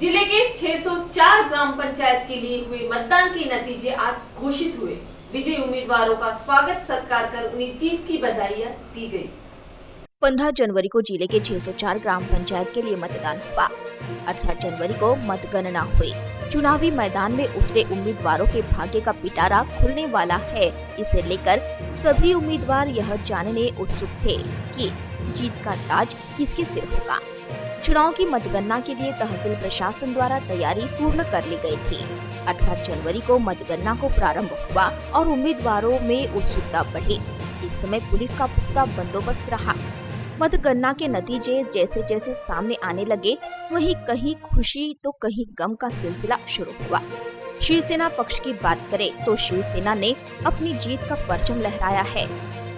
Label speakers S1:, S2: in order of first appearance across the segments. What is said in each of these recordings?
S1: जिले के 604 ग्राम पंचायत के लिए हुए मतदान के नतीजे आज घोषित हुए। विजयी उम्मीदवारों का स्वागत सत्कार कर उन्हें जीत की बधाइयां दी गई।
S2: 15 जनवरी को जिले के 604 ग्राम पंचायत के लिए मतदान हुआ। 18 जनवरी को मतगणना हुई। चुनावी मैदान में उतरे उम्मीदवारों के भाग्य का पिटारा खुलने वाला है। इसे लेकर सभी उम्मीदवार यह जानने उत्सुक थे कि जीत का ताज किसके सिर होगा। चुनाव की मतगणना के लिए तहसील प्रशासन द्वारा तैयारी पूर्ण कर ली गई थी। 18 जनवरी को मतगणना को प्रारंभ हुआ और उम्मीदवारों में उत्सुकता बढ़ी। इस समय पुलिस का पुख्ता बंदोबस्त रहा। मतगणना के नतीजे जैसे जैसे सामने आने लगे, वहीं कहीं खुशी तो कहीं गम का सिलसिला शुरू हुआ। शिवसेना पक्ष की बात करें तो शिवसेना ने अपनी जीत का परचम लहराया है।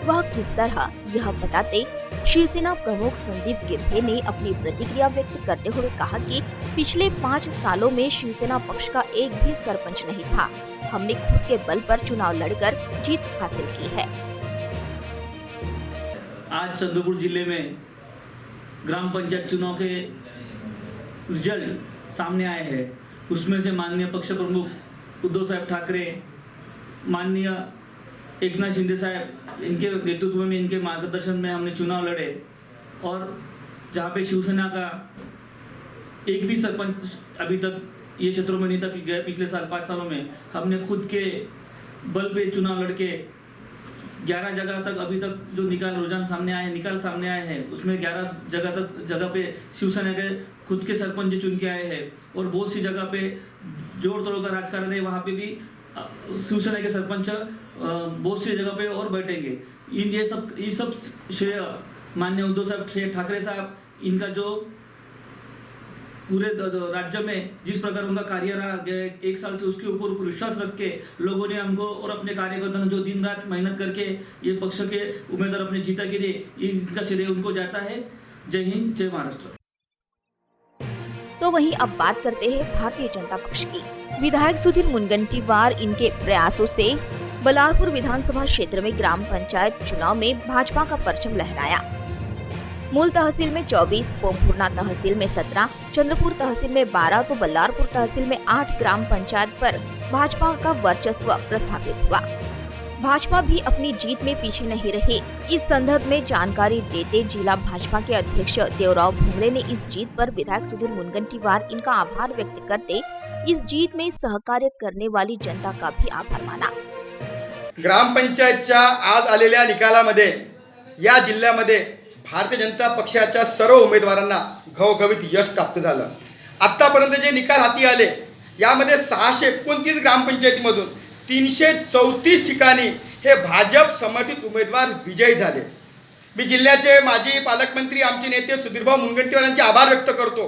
S2: वह किस तरह, यह बताते शिवसेना प्रमुख संदीप गिर्हे ने अपनी प्रतिक्रिया व्यक्त करते हुए कहा कि पिछले 5 सालों में शिवसेना पक्ष का एक भी सरपंच नहीं था। हमने खुद के बल पर चुनाव लड़कर जीत हासिल की है।
S3: आज चंद्रपुर जिले में ग्राम पंचायत चुनाव के रिजल्ट सामने आए हैं। उसमें से माननीय पक्ष प्रमुख उद्धव साहब ठाकरे, माननीय एकनाथ शिंदे साहब, इनके नेतृत्व में, इनके मार्गदर्शन में हमने चुनाव लड़े और जहाँ पे शिवसेना का एक भी सरपंच अभी तक ये क्षेत्रों में नहीं था। गए पिछले 5 सालों में हमने खुद के बल पे चुनाव लड़के 11 जगह तक अभी तक जो निकाल सामने आए हैं उसमें 11 जगह पे शिवसेना के खुद के सरपंच चुन के आए हैं और बहुत सी जगह पे जोड़ तोड़ का राजकारण है। वहाँ पे भी शिवसेना के सरपंच बहुत सी जगह पे और बैठेंगे। ये सब श्रेय माननीय उद्धव साहब ठाकरे साहब, इनका जो पूरे राज्य में जिस प्रकार उनका कार्य रहा गया 1 साल से, उसके ऊपर विश्वास रख के लोगों ने हमको और अपने कार्यकर्ताओं ने जो दिन रात मेहनत करके ये पक्ष के उम्मीदवार अपने जीता के लिए, इनका श्रेय उनको जाता है। जय हिंद, जय महाराष्ट्र।
S2: तो वहीं अब बात करते हैं भारतीय जनता पक्ष की। विधायक सुधीर मुनगंटीवार इनके प्रयासों से बलारपुर विधानसभा क्षेत्र में ग्राम पंचायत चुनाव में भाजपा का परचम लहराया। मूल तहसील में 24, पोमपुरना तहसील में 17, चंद्रपुर तहसील में 12 तो बल्लारपुर तहसील में 8 ग्राम पंचायत पर भाजपा का वर्चस्व प्रस्थापित हुआ। भाजपा भी अपनी जीत में पीछे नहीं रही। इस संदर्भ में जानकारी देते जिला भाजपा के अध्यक्ष देवराव भुमरे ने इस जीत पर विधायक सुधीर मुनगंटीवार इनका आभार व्यक्त करते इस जीत में सहकार्य करने वाली जनता का भी आभार माना।
S4: ग्रामपंचायतच्या आज आलेल्या निकालामध्ये या जिल्ह्यामध्ये भारतीय जनता पक्षाच्या सर्व उमेदवारांना घवघवीत यश प्राप्त झालं। आतापर्यंत जे निकाल हाती आले यामध्ये 629 ग्रामपंचायतीमधून 334 ठिकाणी हे भाजप समर्थित उमेदवार विजयी झाले। मी जिल्ह्याचे माजी पालकमंत्री आमचे नेते सुधीरभाऊ मुनगंटीवार यांचे आभार व्यक्त करतो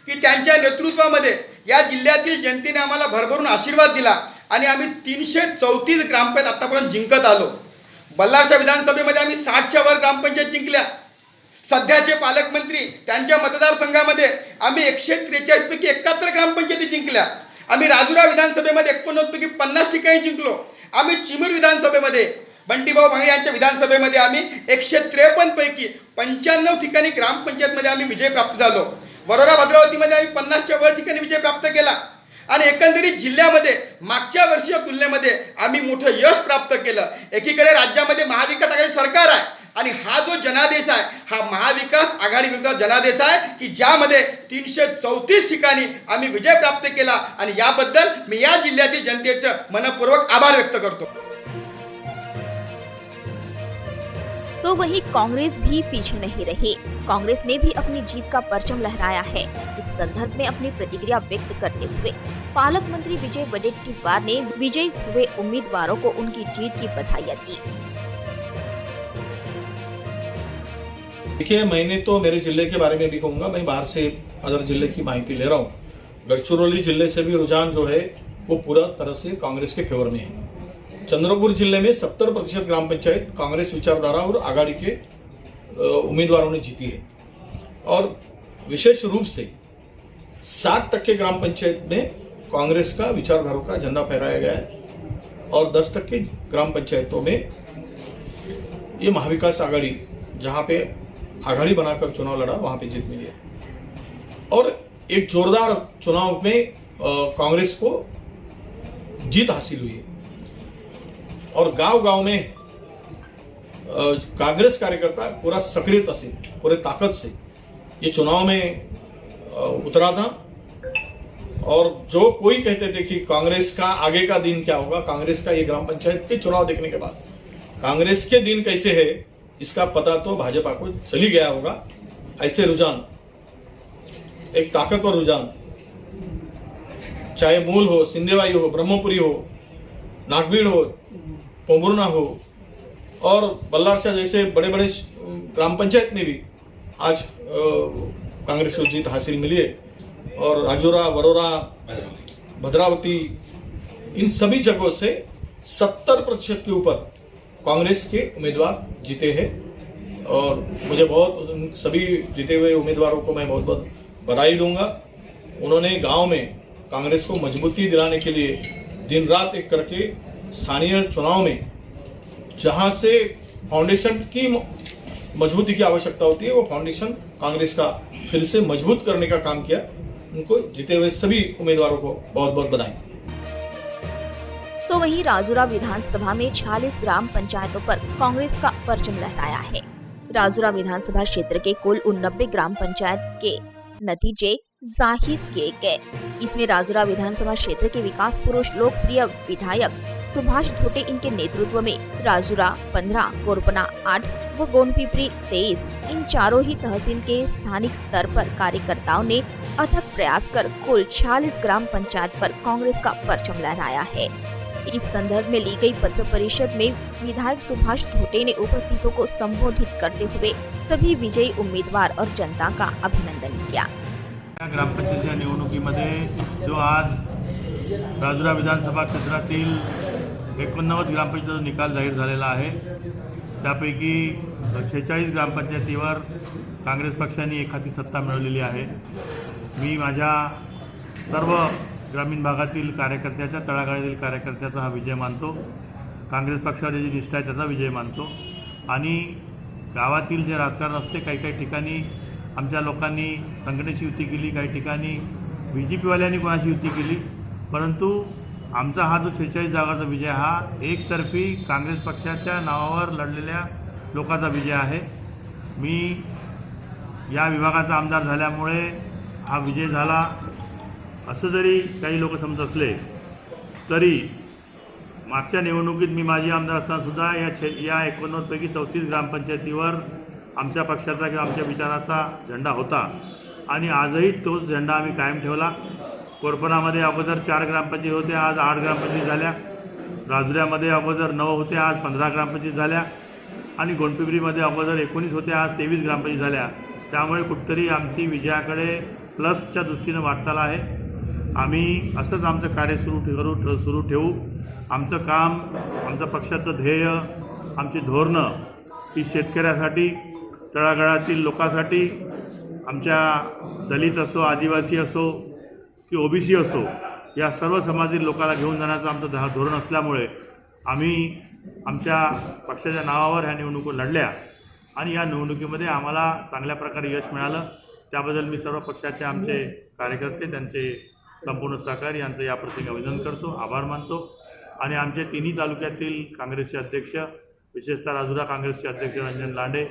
S4: की त्यांच्या नेतृत्वामध्ये या जिल्ह्यातील जनतेने आम्हाला भरभरून आशीर्वाद दिला आणि आम्ही 334 ग्रामपंचायत आतापर्यंत जिंकत आलो। बल्लारशा विधानसभेमध्ये आम्ही 60च्या वर ग्रामपंचायत जिंकल्या। सध्याचे पालकमंत्री त्यांच्या मतदारसंघामध्ये आम्ही 143 पैकी 71 ग्रामपंचायती जिंकल्या। आम्ही राजुरा विधानसभेमध्ये 89 पैकी 50 ठिकाणी जिंकलो। आम्ही चिमूर विधानसभेमध्ये बंटीभाऊ भांगरे यांच्या विधानसभेमध्ये आम्ही 153 पैकी 95 ठिकाणी ग्रामपंचायतमध्ये आम्ही विजय प्राप्त झालो। वरोरा भद्रावतीमध्ये आम्ही 50च्या वर ठिकाणी विजय प्राप्त केला आणि एकंदरीत जिल्ह्यामध्ये मागच्या वर्षीच्या तुलनेमध्ये आम्ही मोठं यश प्राप्त केलं। एकीकडे राज्यामध्ये महाविकास आघाडी सरकार आहे आणि हा जो जनादेश आहे हा महाविकास आघाडी विरुद्ध जनादेश आहे की ज्यामध्ये 334 ठिकाणी आम्ही विजय प्राप्त केला आणि याबद्दल मी या जिल्ह्यातील जनतेचे मनपूर्वक आभार व्यक्त करतो।
S2: तो वहीं कांग्रेस भी पीछे नहीं रही। कांग्रेस ने भी अपनी जीत का परचम लहराया है। इस संदर्भ में अपनी प्रतिक्रिया व्यक्त करते हुए पालक मंत्री विजय वडेट्टीवार ने विजयी हुए उम्मीदवारों को उनकी जीत की बधाई दी।
S5: देखिए, मैंने तो मेरे जिले के बारे में भी कहूँगा, मैं बाहर से अदर जिले की माहिती ले रहा हूँ। गढ़चिरौली जिले से भी रुझान जो है वो पूरा तरह से कांग्रेस के फेवर में है। चंद्रपुर जिले में 70% ग्राम पंचायत कांग्रेस विचारधारा और आघाड़ी के उम्मीदवारों ने जीती है और विशेष रूप से 60% ग्राम पंचायत में कांग्रेस का विचारधारा का झंडा फहराया गया है और 10% ग्राम पंचायतों में ये महाविकास आघाड़ी जहाँ पे आघाड़ी बनाकर चुनाव लड़ा वहाँ पे जीत मिली है। और एक जोरदार चुनाव में कांग्रेस को जीत हासिल हुई है और गांव-गांव में कांग्रेस कार्यकर्ता पूरा सक्रियता से, पूरे ताकत से ये चुनाव में उतरा था। और जो कोई कहते थे कि कांग्रेस का आगे का दिन क्या होगा, कांग्रेस का ये ग्राम पंचायत के चुनाव देखने के बाद कांग्रेस के दिन कैसे है इसका पता तो भाजपा को चली गया होगा। ऐसे रुझान, एक ताकतवर रुझान, चाहे मूल हो, सिंधेवाई हो, ब्रह्मपुरी हो, नागभीड़ हो, पोंभुर्णा हो और बल्लारशाह जैसे बड़े बड़े ग्राम पंचायत में भी आज कांग्रेस को जीत हासिल मिली है। और राजौरा, वरोरा, भद्रावती, इन सभी जगहों से 70% के ऊपर कांग्रेस के उम्मीदवार जीते हैं और मुझे बहुत उन सभी जीते हुए उम्मीदवारों को मैं बहुत बहुत बधाई दूंगा। उन्होंने गांव में कांग्रेस को मजबूती दिलाने के लिए दिन रात एक करके स्थानीय चुनाव में जहां से फाउंडेशन की मजबूती की आवश्यकता होती है वो फाउंडेशन कांग्रेस का फिर से मजबूत करने का काम किया। उनको जीते हुए सभी उम्मीदवारों को बहुत बहुत बधाई।
S2: तो वहीं राजौरा विधानसभा में 46 ग्राम पंचायतों पर कांग्रेस का परचम लहराया है। राजौरा विधानसभा क्षेत्र के कुल 89 ग्राम पंचायत के नतीजे जाहिर किए गए। इसमें राजौरा विधानसभा क्षेत्र के विकास पुरुष लोकप्रिय विधायक सुभाष धोटे इनके नेतृत्व में राजौरा 15, कोरपना 8 व गोंडपिपरी 23 इन चारों ही तहसील के स्थानिक स्तर पर कार्यकर्ताओं ने अथक प्रयास कर कुल 46 ग्राम पंचायत पर कांग्रेस का परचम लहराया है। इस संदर्भ में ली गई पत्र परिषद में विधायक सुभाष धोटे ने उपस्थितों को संबोधित करते हुए सभी विजयी उम्मीदवार और जनता का अभिनंदन किया।
S6: ग्रामपंचायतीच्या निवडणुकीमध्ये जो आज राजौरा विधानसभा क्षेत्रातील 89 ग्रामपंचायतीचा निकाल जाहीर झालेला आहे, त्यापैकी 46 ग्रामपंचायतीवर काँग्रेस पक्षाने एखादी सत्ता मिळवलेली आहे। मी माझ्या सर्व ग्रामीण भागातील कार्यकर्त्याच्या, तळागाळातील कार्यकर्त्याचा हा विजय मानतो। काँग्रेस पक्षावर जी निष्ठा आहे त्याचा विजय मानतो आणि गावातील जे राजकारण असते, काही काही ठिकाणी आमच्या लोकांनी संघटनेची युती केली, काही ठिकाणी BJPवाल्यांनी कोणाची युती केली, परंतु आमचा हा जो 46 जागाचा विजय हा एकतर्फी काँग्रेस पक्षाच्या नावावर लढलेल्या लोकांचा विजय आहे। मी या विभागाचा आमदार झाल्यामुळे हा विजय झाला असं जरी काही लोक समजत असले तरी मागच्या निवडणुकीत मी माजी आमदार असताना सुद्धा या 89 पैकी 34 ग्रामपंचायतीवर आमच्या पक्षाचा किंवा आमच्या विचाराचा झेंडा होता आणि आजही तोच झेंडा आम्ही कायम ठेवला। कोरपणामध्ये अगोदर 4 ग्रामपंचायती होते, आज 8 ग्रामपंचायती झाल्या। राजुऱ्यामध्ये अगोदर 9 होते, आज 15 ग्रामपंचायती झाल्या आणि गोंडपिपरीमध्ये अगोदर 19 होते, आज 23 ग्रामपंचायती झाल्या। त्यामुळे कुठेतरी आमची विजयाकडे प्लसच्या दृष्टीने वाटचाल आहे। आम्ही असंच आमचं कार्य सुरू ठेवू। आमचं काम, आमचं पक्षाचं ध्येय, आमची धोरणं ही शेतकऱ्यासाठी, तळागाळातील लोकांसाठी, आमच्या दलित असो, आदिवासी असो की OBC असो, या सर्व समाजातील लोकांना घेऊन जाण्याचं आमचं धोरण असल्यामुळे आम्ही आमच्या पक्षाच्या नावावर ह्या निवडणुका लढल्या आणि या निवडणुकीमध्ये आम्हाला चांगल्या प्रकारे यश मिळालं। त्याबद्दल मी सर्व पक्षाचे आमचे कार्यकर्ते, त्यांचे संपूर्ण सहकारी यांचं या प्रसंगी अभिनंदन करतो, आभार मानतो आणि आमचे तिन्ही तालुक्यातील काँग्रेसचे अध्यक्ष, विशेषतः राजुरा काँग्रेसचे अध्यक्ष रंजन लांडे,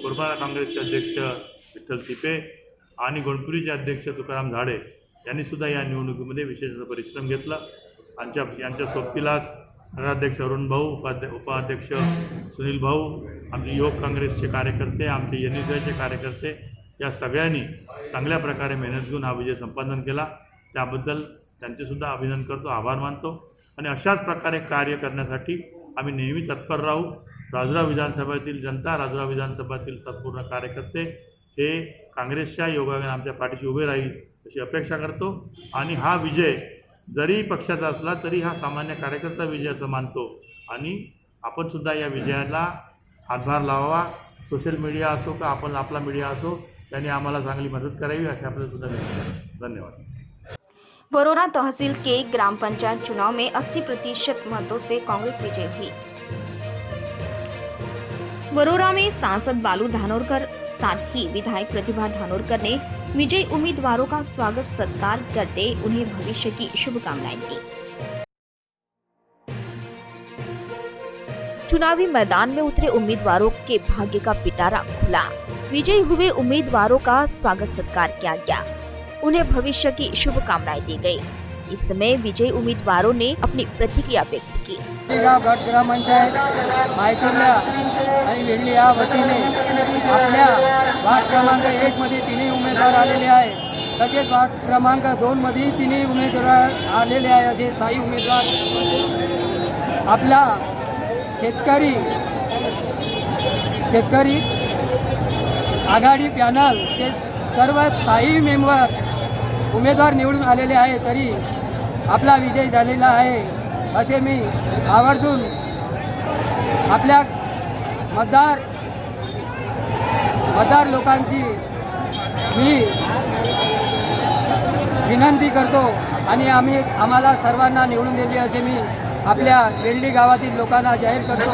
S6: कोरबा काँग्रेसचे अध्यक्ष विठ्ठल तिपे आणि गोंडपुरीचे अध्यक्ष तुकाराम झाडे यांनी सुद्धा या निवडणुकीमध्ये विशेष परिश्रम घेतला। यांच्या सोबतीलाच नगराध्यक्ष अरुण भाऊ, उपाध्यक्ष सुनील भाऊ, आमचे युवक काँग्रेसचे कार्यकर्ते, आमचे NSUचे कार्यकर्ते या सगळ्यांनी चांगल्या प्रकारे मेहनत घेऊन हा विजय संपादन केला। त्याबद्दल त्यांचेसुद्धा अभिनंदन करतो, आभार मानतो आणि अशाच प्रकारे कार्य करण्यासाठी आम्ही नेहमी तत्पर राहू। राजुरा विधानसभेतील जनता, राजुरा विधानसभेतील संपूर्ण कार्यकर्ते हे काँग्रेसच्या योगाने आमच्या पाठीशी उभे राहील अशी अपेक्षा करतो आणि हा विजय जरी पक्षाचा असला तरी हा सामान्य कार्यकर्ता विजय असं मानतो आणि आपण सुद्धा या विजयाला हातभार लावावा। सोशल मीडिया असो का आपण आपला मीडिया असो, त्यांनी आम्हाला चांगली मदत करावी अशी आपल्याला सुद्धा विनंती आहे। धन्यवाद।
S2: वरोरा तहसील के ग्राम पंचायत चुनाव में 80% मतों से कांग्रेस विजय हुई। वरोरा में सांसद बालू धानोरकर साथ ही विधायक प्रतिभा धानोरकर ने विजयी उम्मीदवारों का स्वागत सत्कार करते उन्हें भविष्य की शुभकामनाएं दी। चुनावी मैदान में उतरे उम्मीदवारों के भाग्य का पिटारा खुला। विजयी हुए उम्मीदवारों का स्वागत सत्कार किया गया, उन्हें भविष्य की शुभकामनाएं दी गई। इस समय विजयी उम्मीदवारों ने अपनी प्रतिक्रिया व्यक्त की।
S7: गट ग्रामपंचायत मायकुर्ला आणि वेल्ली या वतीने आपल्या वार्ड क्रमांक 1 मध्ये 3 उमेदवार आलेले आहे। तसेच वार्ड क्रमांक 2 मध्ये 3 उमेदवार आलेले आहे। असे 6 उमेदवार आपला शेतकरी आघाडी पॅनलचे सर्व 6 मेंबर उमेदवार निवडून आलेले आहे, तरी आपला विजय झालेला आहे असे मी आवर्जून आपल्या मतदार लोकांची मी विनंती करतो आणि आम्हाला सर्वांना निवडून दिले असे मी आपल्या वेल्ली गावातील लोकांना जाहीर करतो।